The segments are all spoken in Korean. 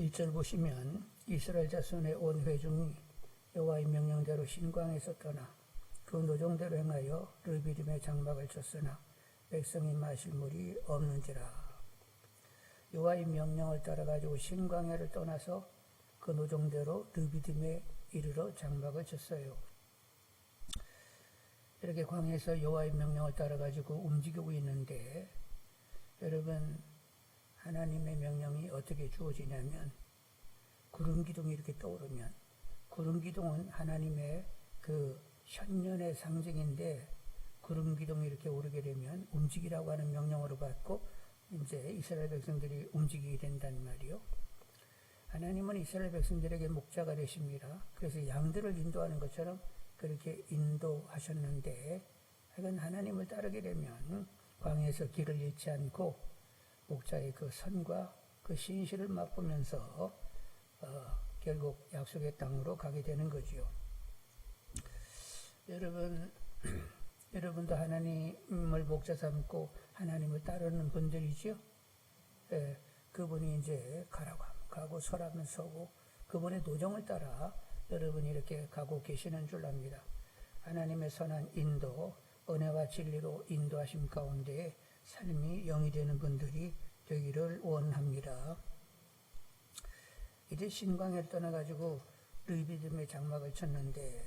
1절 보시면 이스라엘 자손의 온 회중이 여호와의 명령대로 신광에서 떠나 그 노종대로 행하여 르비딤의 장막을 쳤으나 백성이 마실 물이 없는지라. 여호와의 명령을 따라가지고 신광야를 떠나서 그 노종대로 르비딤에 이르러 장막을 쳤어요. 이렇게 광야에서 여호와의 명령을 따라가지고 움직이고 있는데, 여러분, 하나님의 명령이 어떻게 주어지냐면 구름기둥이 이렇게 떠오르면, 구름기둥은 하나님의 그 현년의 상징인데, 구름기둥이 이렇게 오르게 되면 움직이라고 하는 명령으로 받고 이제 이스라엘 백성들이 움직이게 된단 말이요. 하나님은 이스라엘 백성들에게 목자가 되십니다. 그래서 양들을 인도하는 것처럼 그렇게 인도하셨는데, 하여간 하나님을 따르게 되면 광야에서 길을 잃지 않고 목자의 그 선과 그 신실을 맛보면서 결국 약속의 땅으로 가게 되는 거지요. 여러분도 하나님을 목자 삼고 하나님을 따르는 분들이죠. 그분이 이제 가라고 하면 가고 서라면 서고 그분의 노정을 따라 여러분이 이렇게 가고 계시는 줄 압니다. 하나님의 선한 인도, 은혜와 진리로 인도하심 가운데 삶이 영이 되는 분들이 되기를 원합니다. 이제 신광야를 떠나가지고 르비딤의 장막을 쳤는데,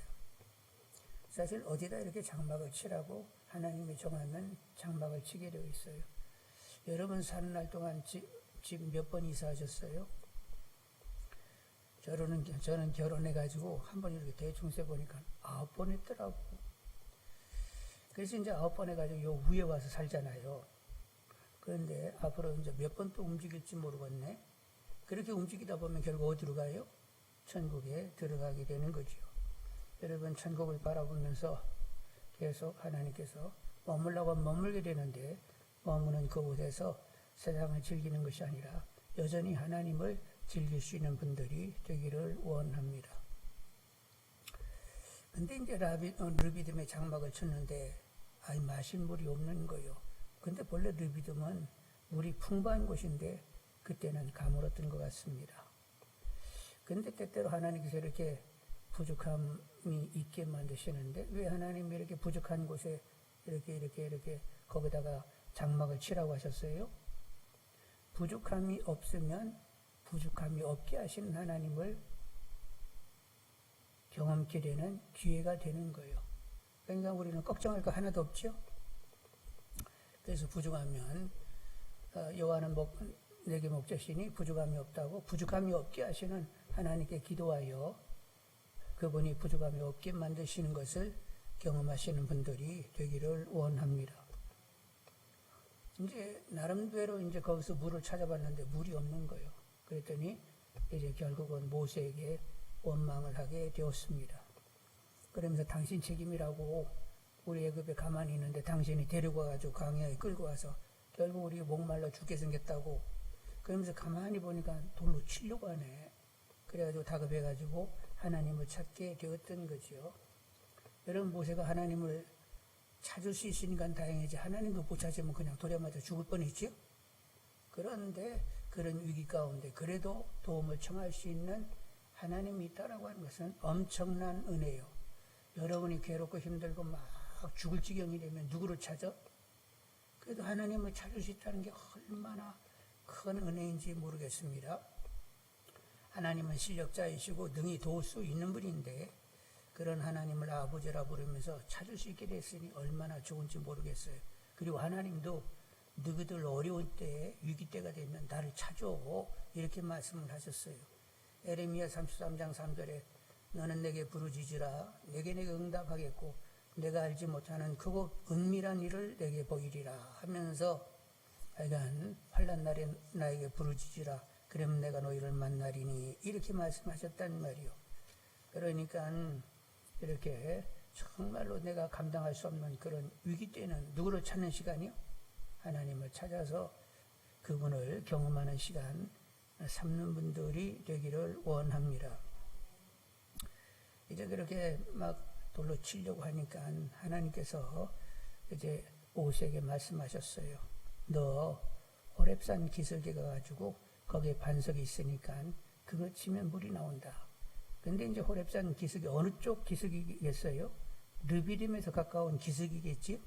사실 어디다 이렇게 장막을 치라고 하나님이 정하면 장막을 치게 되어 있어요. 여러분 사는 날 동안 집 몇 번 이사하셨어요? 저는 결혼해가지고 한 번 이렇게 대충 세보니까 9번 했더라고. 그래서 이제 9번 해가지고 요 위에 와서 살잖아요. 그런데 앞으로 이제 몇 번 또 움직일지 모르겠네. 그렇게 움직이다 보면 결국 어디로 가요? 천국에 들어가게 되는 거죠. 여러분, 천국을 바라보면서 계속 하나님께서 머물라고 하면 머물게 되는데, 머무는 그곳에서 세상을 즐기는 것이 아니라 여전히 하나님을 즐길 수 있는 분들이 되기를 원합니다. 근데 이제 르비딤의 장막을 쳤는데, 마실 물이 없는 거요. 근데 본래 르비딤은 물이 풍부한 곳인데, 그때는 가물었던 것 같습니다. 근데 때때로 하나님께서 이렇게 부족함이 있게 만드시는데, 왜 하나님이 이렇게 부족한 곳에 이렇게 거기다가 장막을 치라고 하셨어요? 부족함이 없으면 부족함이 없게 하시는 하나님을 경험케 되는 기회가 되는 거예요. 그러니까 우리는 걱정할 거 하나도 없죠. 그래서 부족하면 여호와는 내게 목자시니 부족함이 없다고, 부족함이 없게 하시는 하나님께 기도하여 그분이 부족함이 없게 만드시는 것을 경험하시는 분들이 되기를 원합니다. 이제 나름대로 이제 거기서 물을 찾아봤는데 물이 없는 거예요. 그랬더니 이제 결국은 모세에게 원망을 하게 되었습니다. 그러면서 당신 책임이라고, 우리 애굽에 가만히 있는데 당신이 데리고 와가지고 광야에 끌고 와서 결국 우리 목말라 죽게 생겼다고. 그러면서 가만히 보니까 돌로 치려고 하네. 그래가지고 다급해가지고 하나님을 찾게 되었던 거죠. 여러분, 모세가 하나님을 찾을 수 있으니까 다행이지, 하나님도 못 찾으면 그냥 돌에 맞아 죽을 뻔했죠. 그런데 그런 위기 가운데 그래도 도움을 청할 수 있는 하나님이 있다라고 하는 것은 엄청난 은혜예요. 여러분이 괴롭고 힘들고 막 죽을 지경이 되면 누구를 찾아? 그래도 하나님을 찾을 수 있다는 게 얼마나 큰 은혜인지 모르겠습니다. 하나님은 실력자이시고 능히 도울 수 있는 분인데, 그런 하나님을 아버지라 부르면서 찾을 수 있게 됐으니 얼마나 좋은지 모르겠어요. 그리고 하나님도 너희들 어려운 때에, 위기 때가 되면 나를 찾아, 이렇게 말씀을 하셨어요. 에레미야 33장 3절에 너는 내게 부르짖으라, 내게 응답하겠고 내가 알지 못하는 크고 은밀한 일을 내게 보이리라 하면서, 하여간 환난 날에 나에게 부르짖으라, 그러면 내가 너희를 만나리니, 이렇게 말씀하셨단 말이요. 그러니까 이렇게 정말로 내가 감당할 수 없는 그런 위기 때는 누구를 찾는 시간이요? 하나님을 찾아서 그분을 경험하는 시간 삼는 분들이 되기를 원합니다. 이제 그렇게 막 돌로 치려고 하니까 하나님께서 이제 모세에게 말씀하셨어요. 너 호렙산 기슭에 가가지고 거기에 반석이 있으니까 그거 치면 물이 나온다. 근데 이제 호렙산 기슭이 어느 쪽 기슭이겠어요? 르비딤에서 가까운 기슭이겠지요?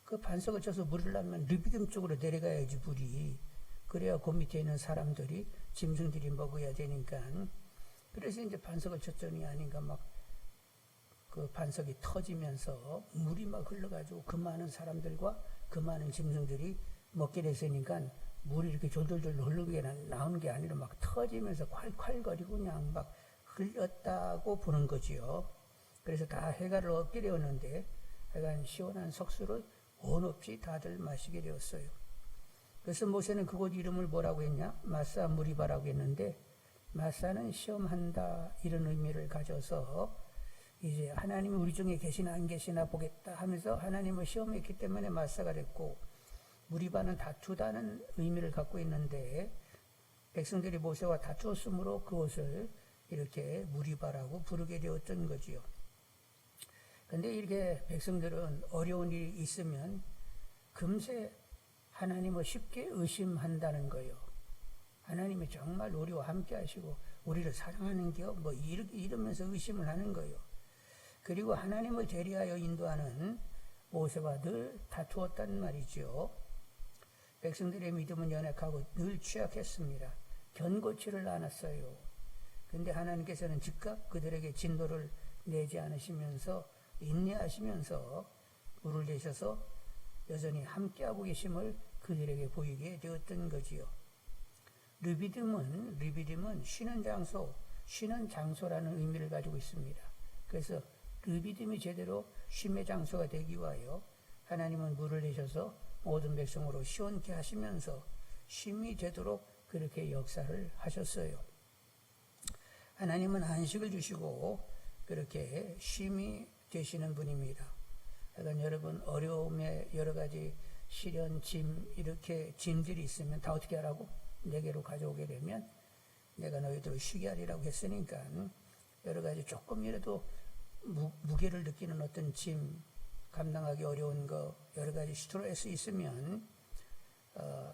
그 반석을 쳐서 물을 넣으면 르비딤 쪽으로 내려가야지 물이. 그래야 그 밑에 있는 사람들이 짐승들이 먹어야 되니까. 그래서 이제 반석을 쳤더니 아닌가 막 그 반석이 터지면서 물이 막 흘러가지고 그 많은 사람들과 그 많은 짐승들이 먹게 됐으니까 물이 이렇게 졸졸졸 흐르게 나오는 게 아니라 막 터지면서 콸콸거리고 그냥 막 흘렸다고 보는 거지요. 그래서 다 해갈을 얻게 되었는데 하여간 시원한 석수를 원 없이 다들 마시게 되었어요. 그래서 모세는 그곳 이름을 뭐라고 했냐? 마사 무리바라고 했는데 마사는 시험한다 이런 의미를 가져서 이제 하나님이 우리 중에 계시나 안 계시나 보겠다 하면서 하나님을 시험했기 때문에 마사가 됐고 무리바는 다투다는 의미를 갖고 있는데 백성들이 모세와 다투었으므로 그것을 이렇게 무리바라고 부르게 되었던 거지요. 근데 이렇게 백성들은 어려운 일이 있으면 금세 하나님을 쉽게 의심한다는 거예요. 하나님이 정말 우리와 함께 하시고 우리를 사랑하는 겨? 뭐 이러면서 의심을 하는 거예요. 그리고 하나님을 대리하여 인도하는 모세와 늘 다투었단 말이죠. 백성들의 믿음은 연약하고 늘 취약했습니다. 견고치를 않았어요. 근데 하나님께서는 즉각 그들에게 진노를 내지 않으시면서 인내하시면서 물을 내셔서 여전히 함께하고 계심을 그들에게 보이게 되었던 거지요. 르비딤은 쉬는 장소라는 의미를 가지고 있습니다. 그래서 르비딤이 제대로 쉼의 장소가 되기 위하여 하나님은 물을 내셔서 모든 백성으로 시원케 하시면서 쉼이 되도록 그렇게 역사를 하셨어요. 하나님은 안식을 주시고 그렇게 쉼이 되시는 분입니다. 그러니까 여러분 어려움에 여러 가지 시련, 이렇게 짐들이 있으면 다 어떻게 하라고? 내게로 가져오게 되면 내가 너희들을 쉬게 하리라고 했으니까 여러 가지 조금이라도 무게를 느끼는 어떤 짐, 감당하기 어려운 거, 여러 가지 스트레스 있으면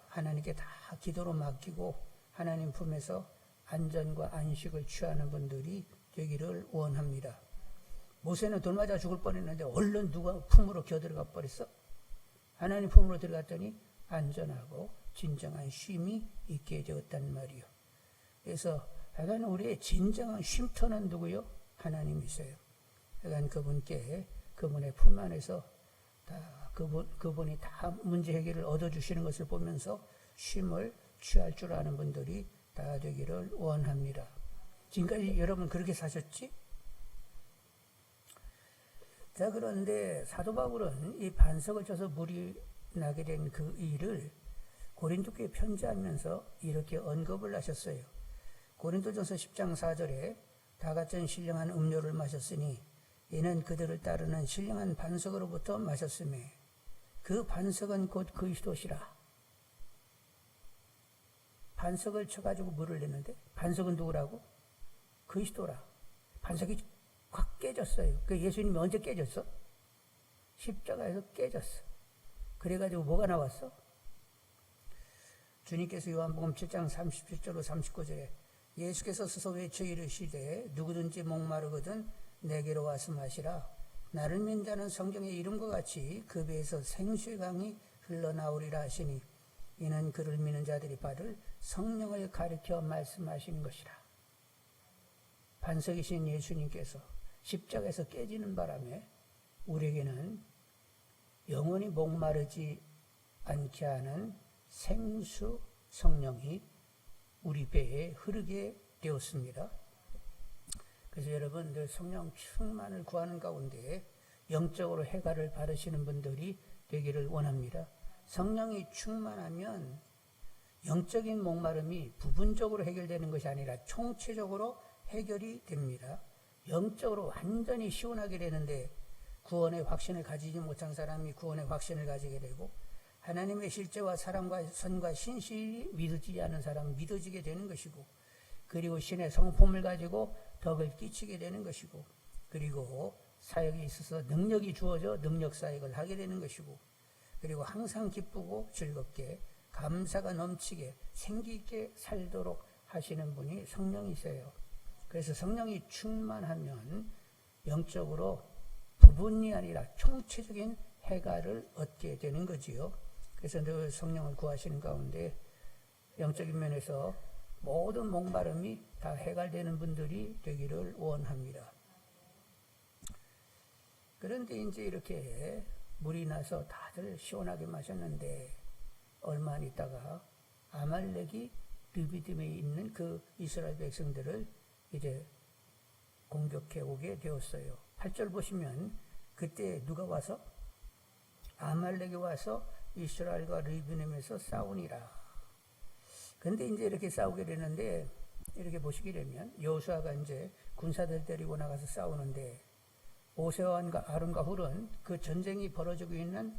하나님께 다 기도로 맡기고 하나님 품에서 안전과 안식을 취하는 분들이 되기를 원합니다. 모세는 돌 맞아 죽을 뻔했는데 얼른 누가 품으로 기어들어가 버렸어? 하나님 품으로 들어갔더니 안전하고 진정한 쉼이 있게 되었단 말이요. 그래서 하여간 우리의 진정한 쉼터는 누구요? 하나님이세요. 하여간 그분의 품 안에서 다 그분이 다 문제 해결을 얻어주시는 것을 보면서 쉼을 취할 줄 아는 분들이 다 되기를 원합니다. 지금까지 여러분 그렇게 사셨지? 자, 그런데 사도 바울은 이 반석을 쳐서 물이 나게 된 그 일을 고린도 교회에 편지하면서 이렇게 언급을 하셨어요. 고린도전서 10장 4절에 다 같은 신령한 음료를 마셨으니 이는 그들을 따르는 신령한 반석으로부터 마셨음에 그 반석은 곧 그리스도시라. 반석을 쳐가지고 물을 내는데 반석은 누구라고? 그리스도라. 반석이 확 깨졌어요. 그 예수님이 언제 깨졌어? 십자가에서 깨졌어. 그래가지고 뭐가 나왔어? 주님께서 요한복음 7장 37절로 39절에 예수께서 서서 외쳐 이르시되 누구든지 목마르거든 내게로 와서 마시라. 나를 믿는 자는 성경의 이름과 같이 그 배에서 생수의 강이 흘러나오리라 하시니 이는 그를 믿는 자들이 받을 성령을 가리켜 말씀하시는 것이라. 반석이신 예수님께서 십자가에서 깨지는 바람에 우리에게는 영원히 목마르지 않게 하는 생수 성령이 우리 배에 흐르게 되었습니다. 그래서 여러분 늘 성령 충만을 구하는 가운데 영적으로 해갈을 받으시는 분들이 되기를 원합니다. 성령이 충만하면 영적인 목마름이 부분적으로 해결되는 것이 아니라 총체적으로 해결이 됩니다. 영적으로 완전히 시원하게 되는데 구원의 확신을 가지지 못한 사람이 구원의 확신을 가지게 되고 하나님의 실제와 사랑과 선과 신실이 믿어지지 않은 사람은 믿어지게 되는 것이고 그리고 신의 성품을 가지고 덕을 끼치게 되는 것이고 그리고 사역에 있어서 능력이 주어져 능력 사역을 하게 되는 것이고 그리고 항상 기쁘고 즐겁게 감사가 넘치게 생기 있게 살도록 하시는 분이 성령이세요. 그래서 성령이 충만하면 영적으로 부분이 아니라 총체적인 해갈을 얻게 되는 거지요. 그래서 늘 성령을 구하시는 가운데 영적인 면에서 모든 목마름이 다 해갈되는 분들이 되기를 원합니다. 그런데 이제 이렇게 물이 나서 다들 시원하게 마셨는데 얼마 안 있다가 아말렉이 르비딤에 있는 그 이스라엘 백성들을 이제 공격해 오게 되었어요. 8절 보시면 그때 누가 와서? 아말렉이 와서 이스라엘과 르비딤에서 싸우니라. 근데 이제 이렇게 싸우게 되는데 이렇게 보시게 되면 여호수아가 이제 군사들 데리고 나가서 싸우는데 모세와 아론과 훌은 그 전쟁이 벌어지고 있는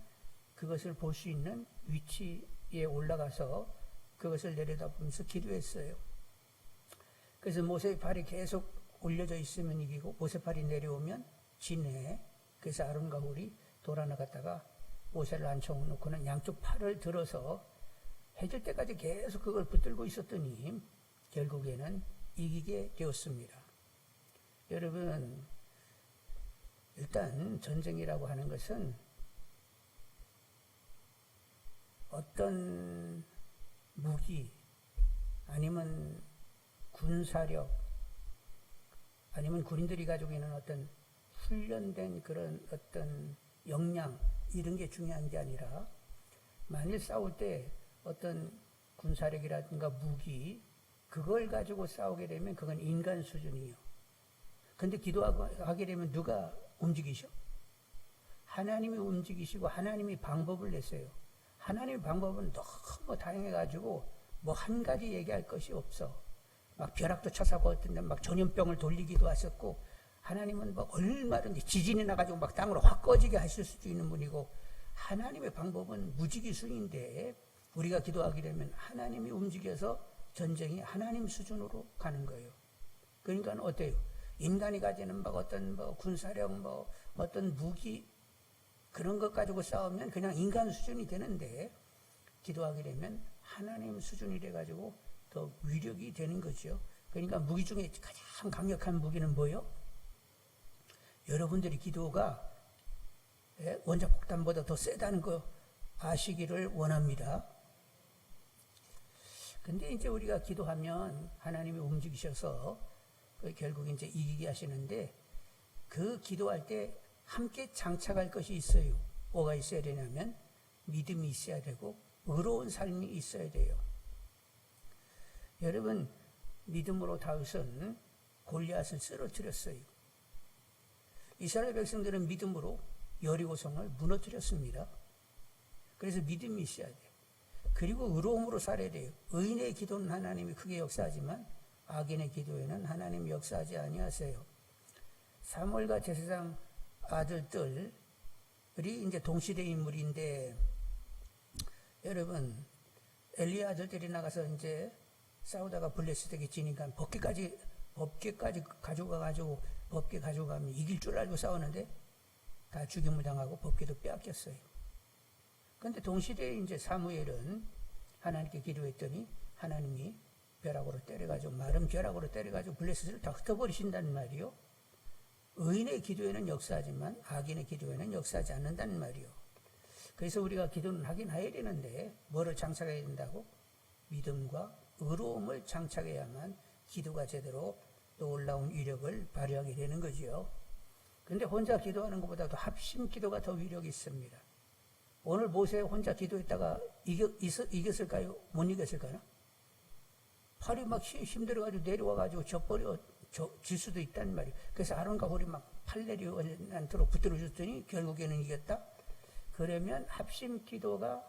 그것을 볼 수 있는 위치에 올라가서 그것을 내려다보면서 기도했어요. 그래서 모세의 팔이 계속 올려져 있으면 이기고 모세 팔이 내려오면 지네. 그래서 아론과 훌이 돌아나갔다가 모세를 앉혀놓고는 양쪽 팔을 들어서 해질 때까지 계속 그걸 붙들고 있었더니 결국에는 이기게 되었습니다. 여러분, 일단 전쟁이라고 하는 것은 어떤 무기 아니면 군사력 아니면 군인들이 가지고 있는 어떤 훈련된 그런 어떤 역량 이런 게 중요한 게 아니라 만일 싸울 때 어떤 군사력이라든가 무기 그걸 가지고 싸우게 되면 그건 인간 수준이에요. 근데 기도하게 되면 누가 움직이셔? 하나님이 움직이시고 하나님이 방법을 내세요. 하나님의 방법은 너무 다양해가지고 뭐 한 가지 얘기할 것이 없어. 막 벼락도 쳐사고 어떤 데 막 전염병을 돌리기도 하셨고 하나님은 뭐 얼마든지 지진이 나가지고 막 땅으로 확 꺼지게 하실 수도 있는 분이고 하나님의 방법은 무지기순인데 우리가 기도하게 되면 하나님이 움직여서 전쟁이 하나님 수준으로 가는 거예요. 그러니까 어때요? 인간이 가지는 막 어떤 뭐 군사력 뭐 어떤 무기 그런 것 가지고 싸우면 그냥 인간 수준이 되는데 기도하게 되면 하나님 수준이 돼가지고 더 위력이 되는 거죠. 그러니까 무기 중에 가장 강력한 무기는 뭐예요? 여러분들이 기도가 원자폭탄보다 더 세다는 거 아시기를 원합니다. 근데 이제 우리가 기도하면 하나님이 움직이셔서 결국 이제 이기게 하시는데 그 기도할 때 함께 장착할 것이 있어요. 뭐가 있어야 되냐면 믿음이 있어야 되고 의로운 삶이 있어야 돼요. 여러분, 믿음으로 다윗은 골리앗을 쓰러뜨렸어요. 이스라엘 백성들은 믿음으로 여리고성을 무너뜨렸습니다. 그래서 믿음이 있어야 돼요. 그리고 의로움으로 살아야 돼요. 의인의 기도는 하나님이 크게 역사하지만 악인의 기도에는 하나님이 역사하지 아니하세요. 사무엘과 제사장 아들들이 이제 동시대 인물인데 여러분 엘리야 아들들이 나가서 이제 싸우다가 블레셋에게 지니까 법궤까지 가져가가지고 법궤 가져가면 이길 줄 알고 싸우는데 다 죽임을 당하고 법궤도 빼앗겼어요. 그런데 동시대에 이제 사무엘은 하나님께 기도했더니 하나님이 벼락으로 때려가지고 마른 벼락으로 때려가지고 블레셋을 다 흩어버리신다는 말이요. 의인의 기도에는 역사하지만 악인의 기도에는 역사하지 않는다는 말이요. 그래서 우리가 기도는 하긴 해야 되는데 뭐를 장착해야 된다고? 믿음과 의로움을 장착해야만 기도가 제대로 놀라운 위력을 발휘하게 되는 거지요. 그런데 혼자 기도하는 것보다도 합심 기도가 더 위력이 있습니다. 오늘 모세 혼자 기도했다가 이겼을까요? 못 이겼을까요? 팔이 막 힘들어가지고 내려와가지고 질 수도 있다는 말이에요. 그래서 아론과 홀이 막 팔 내려오지 않도록 붙들어줬더니 결국에는 이겼다? 그러면 합심 기도가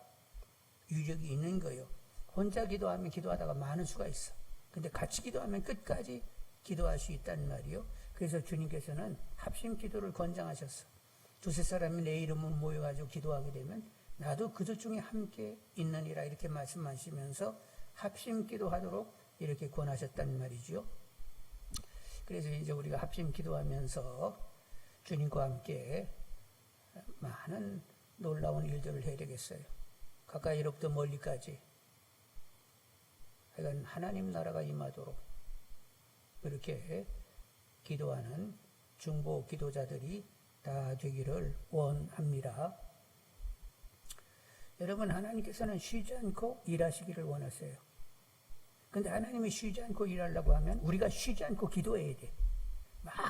위력이 있는 거예요. 혼자 기도하면 기도하다가 많은 수가 있어. 근데 같이 기도하면 끝까지 기도할 수 있다는 말이요. 그래서 주님께서는 합심 기도를 권장하셨어. 두세 사람이 내 이름으로 모여가지고 기도하게 되면 나도 그들 중에 함께 있느니라 이렇게 말씀하시면서 합심 기도하도록 이렇게 권하셨다는 말이죠. 그래서 이제 우리가 합심 기도하면서 주님과 함께 많은 놀라운 일들을 해야 되겠어요. 가까이로부터 멀리까지 하여간 하나님 나라가 임하도록 그렇게 기도하는 중보 기도자들이 다 되기를 원합니다. 여러분, 하나님께서는 쉬지 않고 일하시기를 원하세요. 근데 하나님이 쉬지 않고 일하려고 하면 우리가 쉬지 않고 기도해야 돼.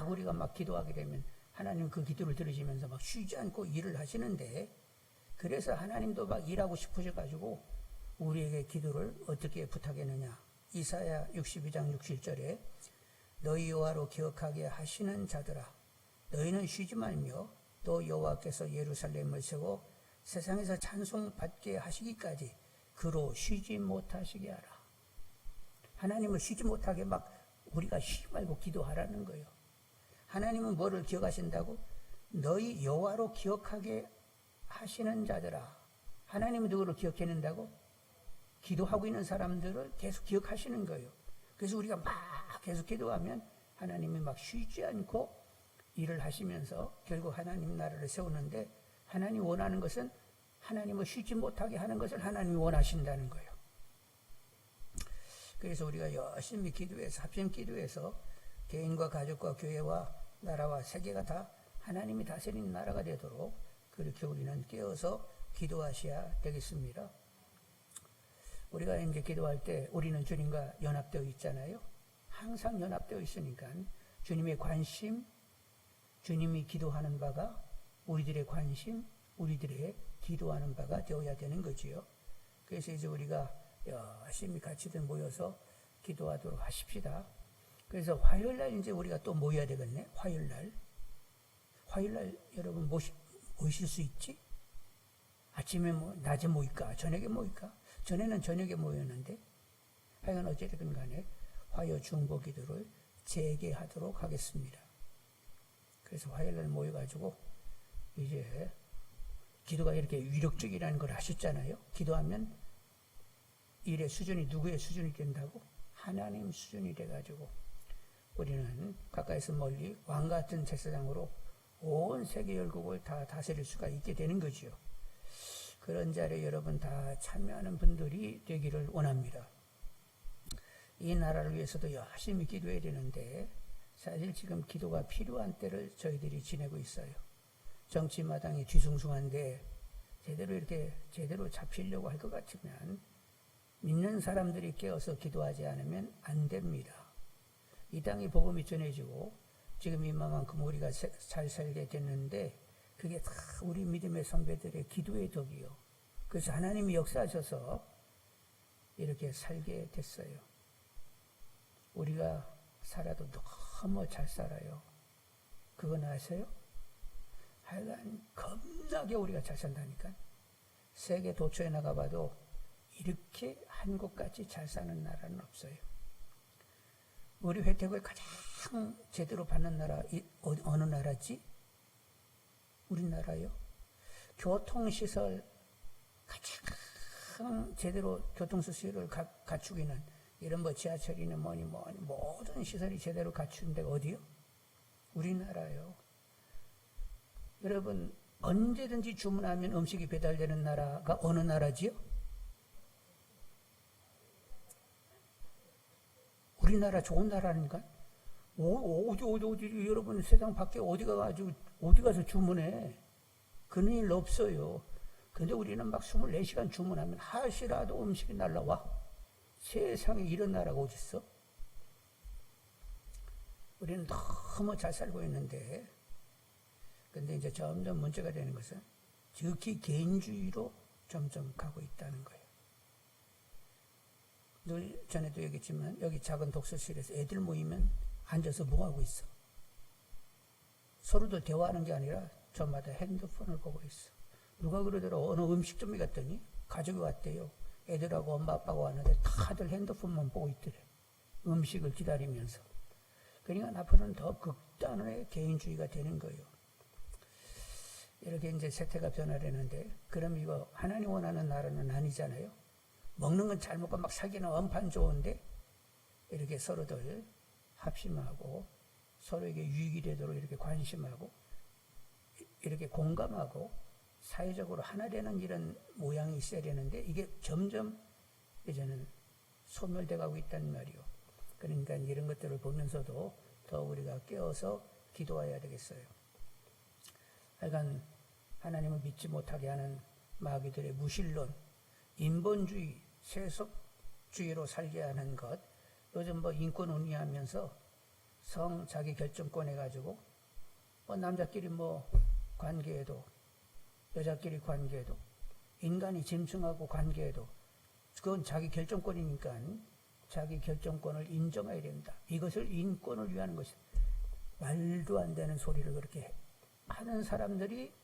우리가 막 기도하게 되면 하나님 그 기도를 들으시면서 막 쉬지 않고 일을 하시는데, 그래서 하나님도 막 일하고 싶으셔가지고 우리에게 기도를 어떻게 부탁했느냐. 이사야 62장 67절에 너희 여호와로 기억하게 하시는 자들아, 너희는 쉬지 말며 또 여호와께서 예루살렘을 세워 세상에서 찬송받게 하시기까지 그로 쉬지 못하시게 하라. 하나님을 쉬지 못하게 막 우리가 쉬지 말고 기도하라는 거예요. 하나님은 뭐를 기억하신다고? 너희 여호와로 기억하게 하시는 자들아. 하나님은 누구를 기억해낸다고? 기도하고 있는 사람들을 계속 기억하시는 거예요. 그래서 우리가 막 계속 기도하면 하나님이 막 쉬지 않고 일을 하시면서 결국 하나님 나라를 세우는데, 하나님이 원하는 것은 하나님을 쉬지 못하게 하는 것을 하나님이 원하신다는 거예요. 그래서 우리가 열심히 기도해서, 합심 기도해서 개인과 가족과 교회와 나라와 세계가 다 하나님이 다스리는 나라가 되도록 그렇게 우리는 깨어서 기도하셔야 되겠습니다. 우리가 이제 기도할 때 우리는 주님과 연합되어 있잖아요. 항상 연합되어 있으니까 주님의 관심, 주님이 기도하는 바가 우리들의 관심, 우리들의 기도하는 바가 되어야 되는 거지요. 그래서 이제 우리가 열심히 같이들 모여서 기도하도록 하십시다. 그래서 화요일날 이제 우리가 또 모여야 되겠네. 화요일날 여러분 모이실 수 있지? 아침에 낮에 모일까? 저녁에 모일까? 전에는 저녁에 모였는데, 하여간 어쨌든 간에 화요 중보 기도를 재개하도록 하겠습니다. 그래서 화요일날 모여가지고 이제 기도가 이렇게 위력적이라는 걸 아셨잖아요. 기도하면 일의 수준이 누구의 수준이 된다고? 하나님 수준이 돼가지고 우리는 가까이서 멀리 왕같은 제사장으로 온 세계 열국을 다 다스릴 수가 있게 되는 거지요. 그런 자리에 여러분 다 참여하는 분들이 되기를 원합니다. 이 나라를 위해서도 열심히 기도해야 되는데, 사실 지금 기도가 필요한 때를 저희들이 지내고 있어요. 정치 마당이 뒤숭숭한데 제대로 잡히려고 할 것 같으면 믿는 사람들이 깨어서 기도하지 않으면 안 됩니다. 이 땅에 복음이 전해지고 지금 이만큼 우리가 잘 살게 됐는데, 그게 다 우리 믿음의 선배들의 기도의 덕이요. 그래서 하나님이 역사하셔서 이렇게 살게 됐어요. 우리가 살아도 너무 잘 살아요. 그건 아세요? 하여간 겁나게 우리가 잘 산다니까. 세계 도처에 나가봐도 이렇게 한국같이 잘 사는 나라는 없어요. 우리 혜택을 가장 제대로 받는 나라 어느 나라지? 우리나라요. 교통시설 가장 제대로 교통시설을 갖추고 있는 이런 지하철이나 뭐니 모든 시설이 제대로 갖춘 데가 어디요? 우리나라요. 여러분, 언제든지 주문하면 음식이 배달되는 나라가 어느 나라지요? 우리나라 좋은 나라니까. 어디 여러분 세상 밖에 어디 가서 주문해. 그런 일 없어요. 근데 우리는 막 24시간 주문하면 하시라도 음식이 날라와. 세상에 이런 나라가 어딨어? 우리는 너무 잘 살고 있는데, 근데 이제 점점 문제가 되는 것은 지극히 개인주의로 점점 가고 있다는 거예요. 늘 전에도 얘기했지만 여기 작은 독서실에서 애들 모이면 앉아서 뭐 하고 있어? 서로도 대화하는 게 아니라 저마다 핸드폰을 보고 있어. 누가 그러더라. 어느 음식점에 갔더니 가족이 왔대요. 애들하고 엄마 아빠가 왔는데 다들 핸드폰만 보고 있더래. 음식을 기다리면서. 그러니까 앞으로는 더 극단의 개인주의가 되는 거예요. 이렇게 이제 세태가 변화되는데, 그럼 이거 하나님 원하는 나라는 아니잖아요. 먹는 건 잘 먹고 막 살기는 원판 좋은데, 이렇게 서로들 합심하고 서로에게 유익이 되도록 이렇게 관심하고 이렇게 공감하고 사회적으로 하나 되는 이런 모양이 있어야 되는데, 이게 점점 이제는 소멸돼 가고 있단 말이요. 그러니까 이런 것들을 보면서도 더 우리가 깨어서 기도해야 되겠어요. 하여간 하나님을 믿지 못하게 하는 마귀들의 무신론, 인본주의, 세속주의로 살게 하는 것, 요즘 인권 운운하면서 성 자기 결정권 해가지고 남자끼리 관계에도 여자끼리 관계에도 인간이 짐승하고 관계에도 그건 자기 결정권이니까 자기 결정권을 인정해야 된다. 이것을 인권을 위하는 것이다. 말도 안 되는 소리를 그렇게 하는 사람들이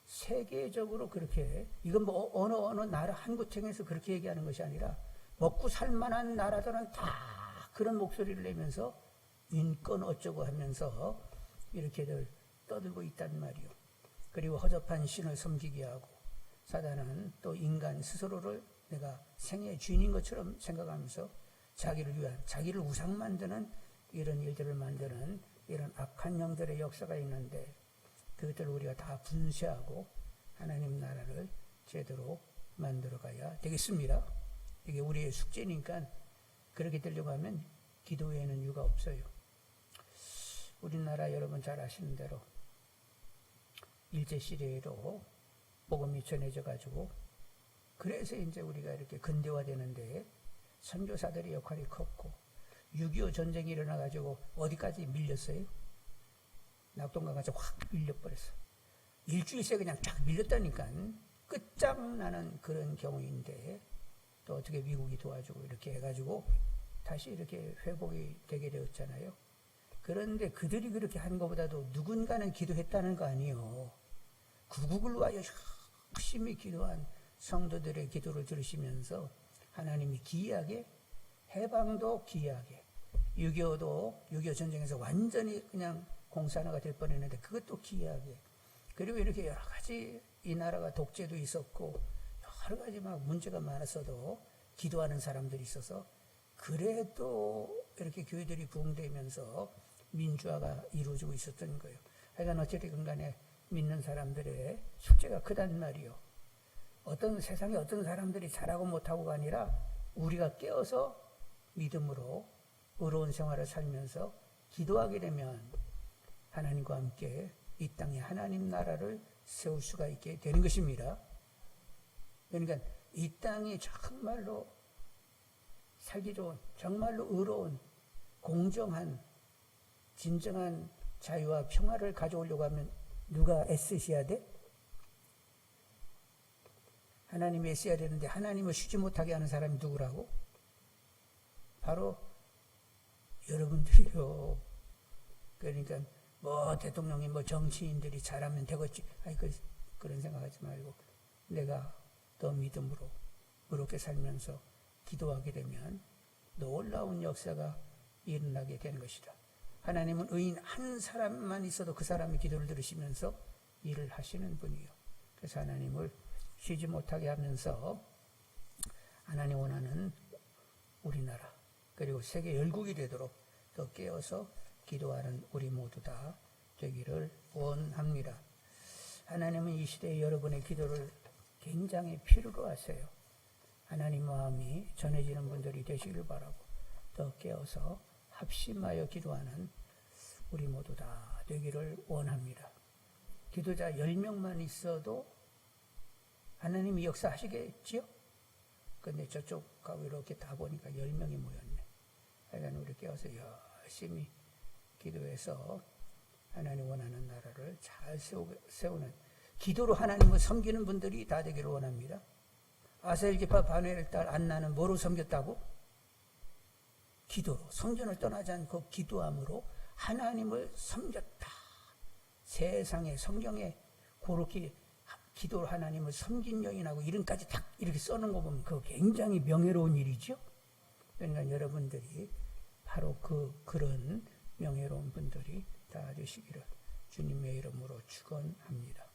세계적으로 그렇게 이건 어느 나라 한 구청에서 그렇게 얘기하는 것이 아니라 먹고 살만한 나라들은 다 그런 목소리를 내면서 인권 어쩌고 하면서 이렇게들 떠들고 있단 말이요. 그리고 허접한 신을 섬기게 하고 사단은 또 인간 스스로를 내가 생의 주인인 것처럼 생각하면서 자기를 위한 자기를 우상 만드는 이런 일들을 만드는 이런 악한 영들의 역사가 있는데 그것들을 우리가 다 분쇄하고 하나님 나라를 제대로 만들어가야 되겠습니다. 이게 우리의 숙제니까 그렇게 되려고 하면 기도 외에는 이유가 없어요. 우리나라 여러분 잘 아시는 대로 일제시대에도 복음이 전해져 가지고 그래서 이제 우리가 이렇게 근대화되는데 선교사들의 역할이 컸고 6.25 전쟁이 일어나 가지고 어디까지 밀렸어요? 낙동강까지 확 밀려버렸어. 일주일 새 그냥 쫙 밀렸다니까 끝장나는 그런 경우인데 또 어떻게 미국이 도와주고 이렇게 해가지고 다시 이렇게 회복이 되게 되었잖아요. 그런데 그들이 그렇게 한 것보다도 누군가는 기도했다는 거 아니에요. 구국을 위하여 열심히 기도한 성도들의 기도를 들으시면서 하나님이 기이하게 해방도 기이하게 6.25 전쟁에서 완전히 그냥 공산화가 될 뻔했는데 그것도 기이하게 그리고 이렇게 여러 가지 이 나라가 독재도 있었고 여러 가지 막 문제가 많았어도 기도하는 사람들이 있어서 그래도 이렇게 교회들이 부흥되면서 민주화가 이루어지고 있었던 거예요. 하여간 어쨌든 간에 믿는 사람들의 숙제가 크단 말이요. 세상에 어떤 사람들이 잘하고 못하고가 아니라 우리가 깨어서 믿음으로 의로운 생활을 살면서 기도하게 되면 하나님과 함께 이 땅에 하나님 나라를 세울 수가 있게 되는 것입니다. 그러니까 이 땅이 정말로 살기 좋은, 정말로 의로운, 공정한, 진정한 자유와 평화를 가져오려고 하면 누가 애쓰셔야 돼? 하나님이 애써야 되는데 하나님을 쉬지 못하게 하는 사람이 누구라고? 바로 여러분들이요. 그러니까 대통령이 정치인들이 잘하면 되겠지. 그런 생각하지 말고 내가 더 믿음으로 그렇게 살면서 기도하게 되면 놀라운 역사가 일어나게 되는 것이다. 하나님은 의인 한 사람만 있어도 그 사람의 기도를 들으시면서 일을 하시는 분이요. 그래서 하나님을 쉬지 못하게 하면서 하나님 원하는 우리나라 그리고 세계 열국이 되도록 더 깨어서 기도하는 우리 모두 다 되기를 원합니다. 하나님은 이 시대에 여러분의 기도를 굉장히 필요로 하세요. 하나님 마음이 전해지는 분들이 되시길 바라고 더 깨어서 합심하여 기도하는 우리 모두 다 되기를 원합니다. 기도자 10명만 있어도 하나님이 역사하시겠지요? 근데 저쪽 가고 이렇게 다 보니까 10명이 모였네. 하여간 우리 깨어서 열심히 기도해서 하나님 원하는 나라를 잘 세우는 기도로 하나님을 섬기는 분들이 다 되기를 원합니다. 아사엘 지파 바누엘 딸 안나는 뭐로 섬겼다고? 기도로. 성전을 떠나지 않고 기도함으로 하나님을 섬겼다. 세상에 성경에 그렇게 기도로 하나님을 섬긴 여인하고 이름까지 딱 이렇게 써놓은 거 보면 그거 굉장히 명예로운 일이죠. 그러니까 여러분들이 바로 그런 명예로운 분들이 다 되시기를 주님의 이름으로 축원합니다.